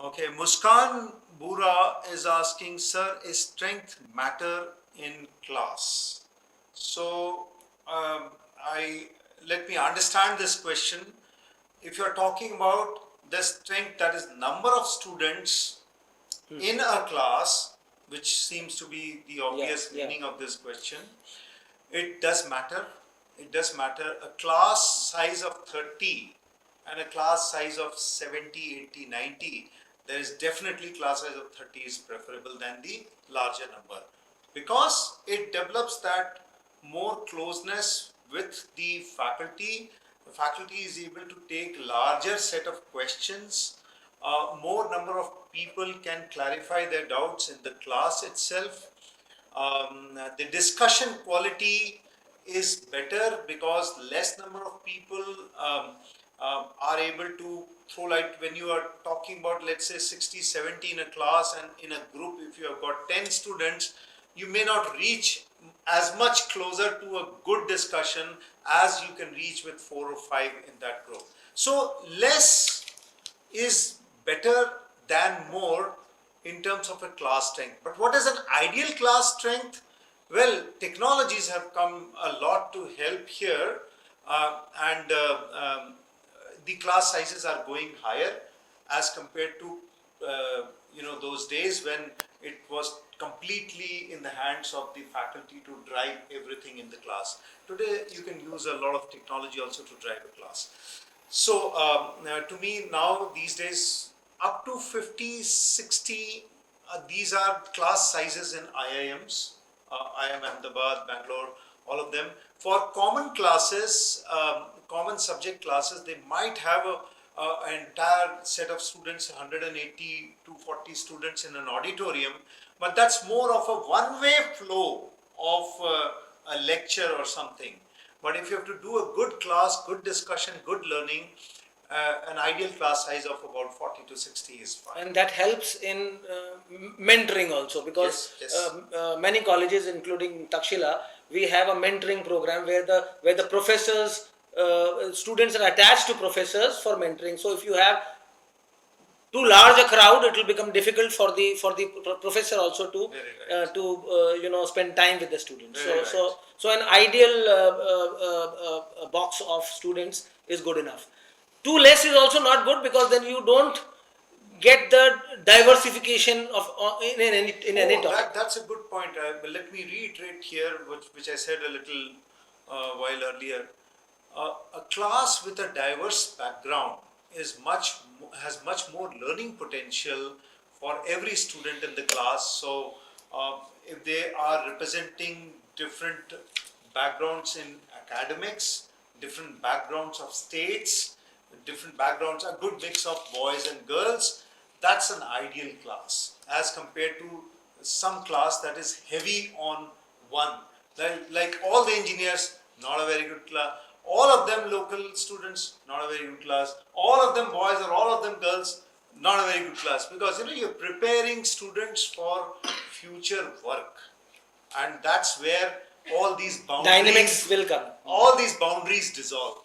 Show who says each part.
Speaker 1: Okay, Muskan Bura is asking, sir, is strength matter in class? So, I let me understand this question. If you're talking about the strength, that is number of students in a class, which seems to be the obvious
Speaker 2: yeah.
Speaker 1: meaning of this question, it does matter. It does matter. A class size of 30 and a class size of 70, 80, 90, there is definitely class size of 30 is preferable than the larger number, because it develops that more closeness with the faculty. The faculty is able to take larger set of questions. More number of people can clarify their doubts in the class itself. The discussion quality is better because less number of people are able to throw light. When you are talking about, let's say, 60, 70 in a class, and in a group, if you have got 10 students, you may not reach as much closer to a good discussion as you can reach with 4 or 5 in that group. So less is better than more in terms of a class strength. But what is an ideal class strength? Well, technologies have come a lot to help here, and the class sizes are going higher as compared to those days when it was completely in the hands of the faculty to drive everything in the class. Today, you can use a lot of technology also to drive a class. So, to me now, these days, up to 50, 60, these are class sizes in IIMs, IIM Ahmedabad, Bangalore, all of them. For common classes, common subject classes, they might have an entire set of students, 180 to 40 students in an auditorium, but that's more of a one-way flow of a lecture or something. But if you have to do a good class, good discussion, good learning, an ideal class size of about 40 to 60 is fine.
Speaker 2: And that helps in mentoring also, because
Speaker 1: Yes, yes.
Speaker 2: many colleges, including Takshila, we have a mentoring program where the professors, students are attached to professors for mentoring. So if you have too large a crowd, it will become difficult for the professor also to
Speaker 1: Very right.
Speaker 2: spend time with the students.
Speaker 1: Very
Speaker 2: So an ideal box of students is good enough. Too less is also not good, because then you don't get the diversification of in any topic.
Speaker 1: That's a good point. But let me reiterate here, which I said a little while earlier. A class with a diverse background has much more learning potential for every student in the class. So, if they are representing different backgrounds in academics, different backgrounds of states, different backgrounds, a good mix of boys and girls, that's an ideal class as compared to some class that is heavy on one. Like all the engineers, not a very good class. All of them local students, not a very good class. All of them boys or all of them girls, not a very good class, because you're preparing students for future work, and that's where all these
Speaker 2: Dynamics will come.
Speaker 1: all these boundaries dissolve.